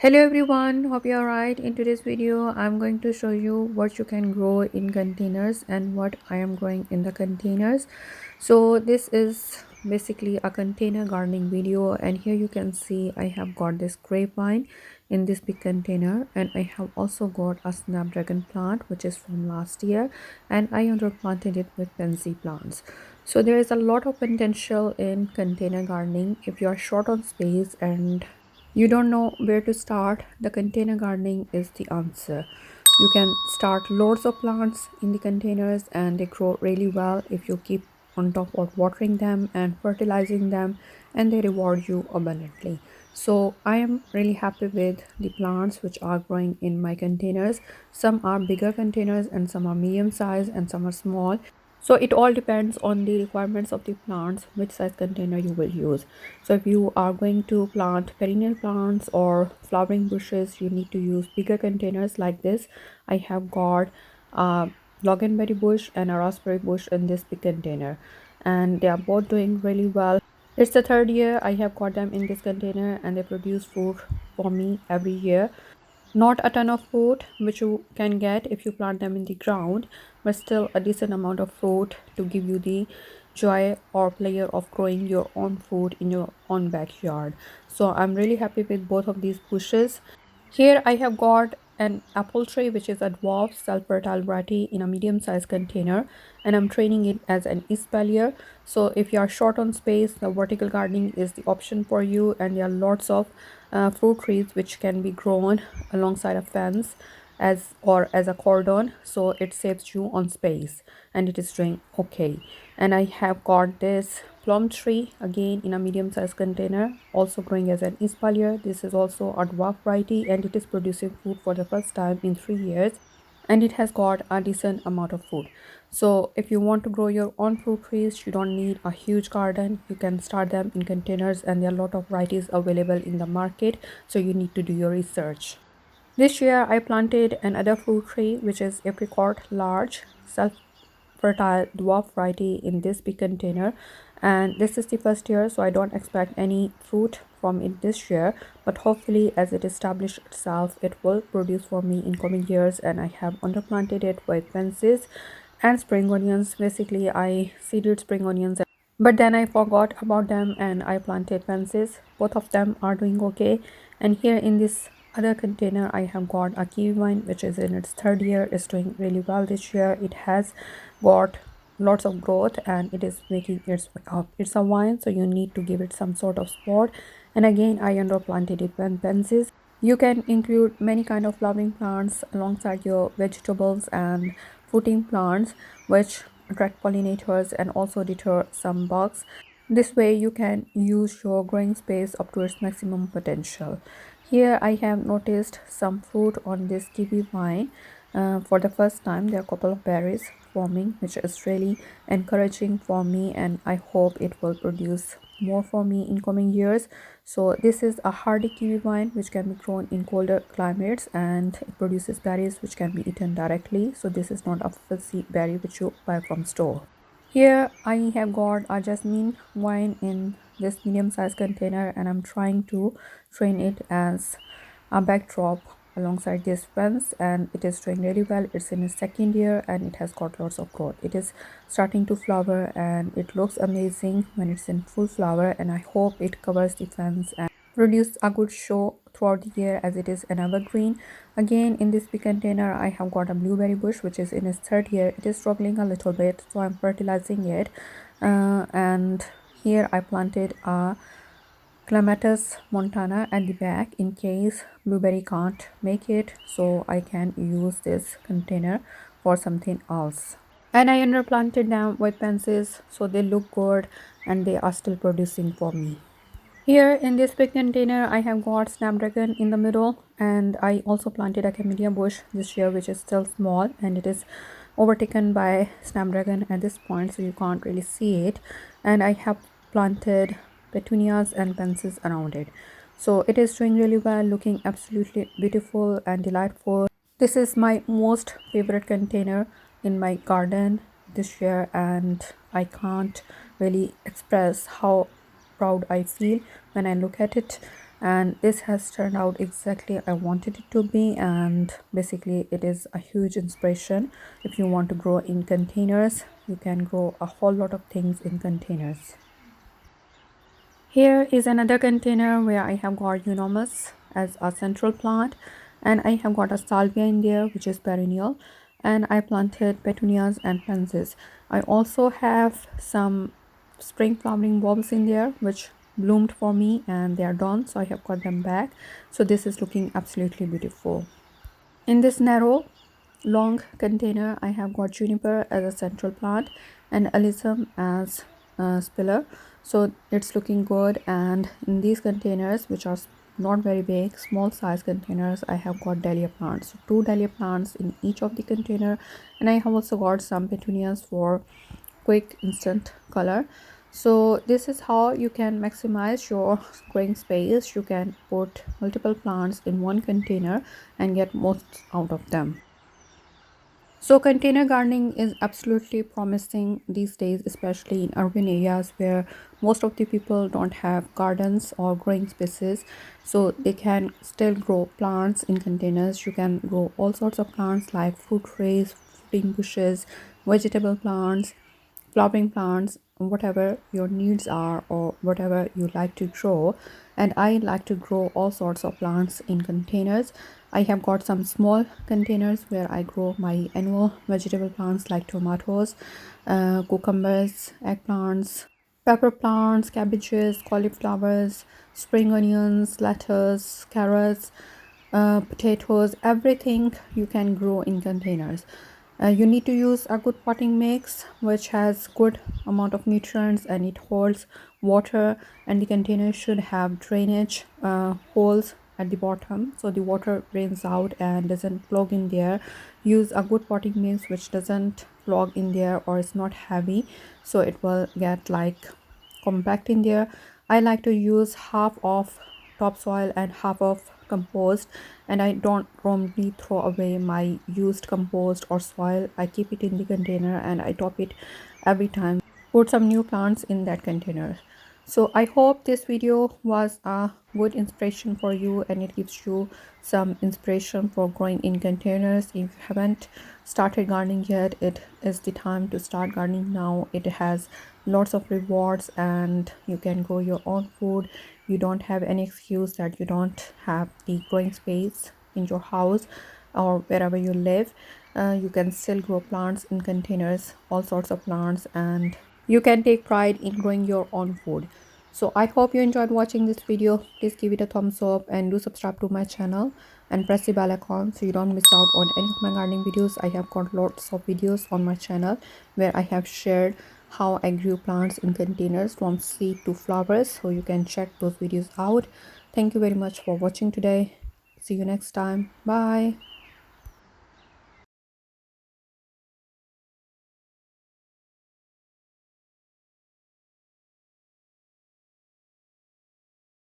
Hello everyone, hope you're right. In today's video I'm going to show you what you can grow in containers and what I am growing in the containers. So this is basically a container gardening video, and here you can see I have got this grapevine in this big container, and I have also got a snapdragon plant which is from last year, and I underplanted it with pansy plants. So there is a lot of potential in container gardening. If you are short on space and you don't know where to start, the container gardening is the answer. You can start loads of plants in the containers and they grow really well if you keep on top of watering them and fertilizing them, and they reward you abundantly. So I am really happy with the plants which are growing in my containers. Some are bigger containers and some are medium size and some are small. So it all depends on the requirements of the plants, which size container you will use. So if you are going to plant perennial plants or flowering bushes, you need to use bigger containers like this. I have got a loganberry bush and a raspberry bush in this big container, and they are both doing really well. It's the third year I have got them in this container, and they produce fruit for me every year. Not a ton of fruit, which you can get if you plant them in the ground, but still a decent amount of fruit to give you the joy or pleasure of growing your own food in your own backyard. So I'm really happy with both of these bushes. Here I have got an apple tree which is a dwarf self-fertile variety in a medium-sized container, and I'm training it as an espalier. So if you are short on space, the vertical gardening is the option for you, and there are lots of fruit trees which can be grown alongside a fence as a cordon, so it saves you on space and it is doing okay. And I have got this plum tree again in a medium sized container, also growing as an espalier. This is also a dwarf variety and it is producing fruit for the first time in 3 years, and it has got a decent amount of fruit. So if you want to grow your own fruit trees, you don't need a huge garden. You can start them in containers, and there are a lot of varieties available in the market, so you need to do your research. This year I planted another fruit tree which is apricot large self-fertile dwarf variety in this big container, and this is the first year, so I don't expect any fruit from it this year, but hopefully as it establishes itself it will produce for me in coming years. And I have underplanted it with fences and spring onions. Basically I seeded spring onions, but then I forgot about them and I planted fences. Both of them are doing okay. And here in this other container I have got a kiwi vine which is in its third year. It's doing really well this year. It has got lots of growth and it is making its way up. It's a vine, so you need to give it some sort of support. And again I underplanted it with fences. You can include many kind of flowering plants alongside your vegetables and fruiting plants, which attract pollinators and also deter some bugs. This way you can use your growing space up to its maximum potential. Here I have noticed some fruit on this kiwi vine. For the first time there are a couple of berries forming, which is really encouraging for me, and I hope it will produce more for me in coming years. So this is a hardy kiwi vine which can be grown in colder climates, and it produces berries which can be eaten directly. So this is not a fuzzy berry which you buy from store. Here I have got a jasmine wine in this medium sized container, and I'm trying to train it as a backdrop alongside this fence, and it is doing really well. It's in its second year and it has got lots of growth. It is starting to flower and it looks amazing when it's in full flower, and I hope it covers the fence and produce a good show throughout the year as it is an evergreen. Again in this big container I have got a blueberry bush which is in its third year. It is struggling a little bit, so I'm fertilizing it. And here I planted a clematis montana at the back in case blueberry can't make it, so I can use this container for something else. And I underplanted them with fences so they look good and they are still producing for me. Here in this big container I have got snapdragon in the middle, and I also planted a camellia bush this year which is still small and it is overtaken by snapdragon at this point, so you can't really see it. And I have planted petunias and fences around it, so it is doing really well, looking absolutely beautiful and delightful. This is my most favorite container in my garden this year, and I can't really express how proud I feel when I look at it. and this has turned out exactly I wanted it to be. And basically it is a huge inspiration. If you want to grow in containers, you can grow a whole lot of things in containers. Here is another container where I have got euonymus as a central plant, and I have got a salvia in there which is perennial, and I planted petunias and pansies. I also have some spring flowering bulbs in there which bloomed for me and they are done, so I have got them back. So this is looking absolutely beautiful. In this narrow long container, I have got juniper as a central plant and alyssum as a spiller. So it's looking good. And in these containers, which are not very big, small size containers, I have got dahlia plants. So two dahlia plants in each of the container, and I have also got some petunias for quick instant color. So this is how you can maximize your growing space. You can put multiple plants in one container and get most out of them. So container gardening is absolutely promising these days, especially in urban areas where most of the people don't have gardens or growing spaces. So they can still grow plants in containers. You can grow all sorts of plants like fruit trees, fruiting bushes, vegetable plants, flowering plants, whatever your needs are or whatever you like to grow. And I like to grow all sorts of plants in containers. I have got some small containers where I grow my annual vegetable plants like tomatoes, cucumbers, eggplants, pepper plants, cabbages, cauliflowers, spring onions, lettuce, carrots, potatoes, everything you can grow in containers. You need to use a good potting mix which has good amount of nutrients and it holds water, and the container should have drainage holes at the bottom so the water drains out and doesn't clog in there. Use a good potting mix which doesn't clog in there or is not heavy, so it will get like compact in there. I like to use half of topsoil and half of compost, and I don't normally throw away my used compost or soil. I keep it in the container and I top it every time. Put some new plants in that container. So I hope this video was a good inspiration for you and it gives you some inspiration for growing in containers. If you haven't started gardening yet, it is the time to start gardening now. It has lots of rewards and you can grow your own food. You don't have any excuse that you don't have the growing space in your house or wherever you live. You can still grow plants in containers, all sorts of plants, and you can take pride in growing your own food. So I hope you enjoyed watching this video. Please give it a thumbs up and do subscribe to my channel and press the bell icon so you don't miss out on any of my gardening videos. I have got lots of videos on my channel where I have shared how I grew plants in containers from seed to flowers, so you can check those videos out. Thank you very much for watching today. See you next time. Bye.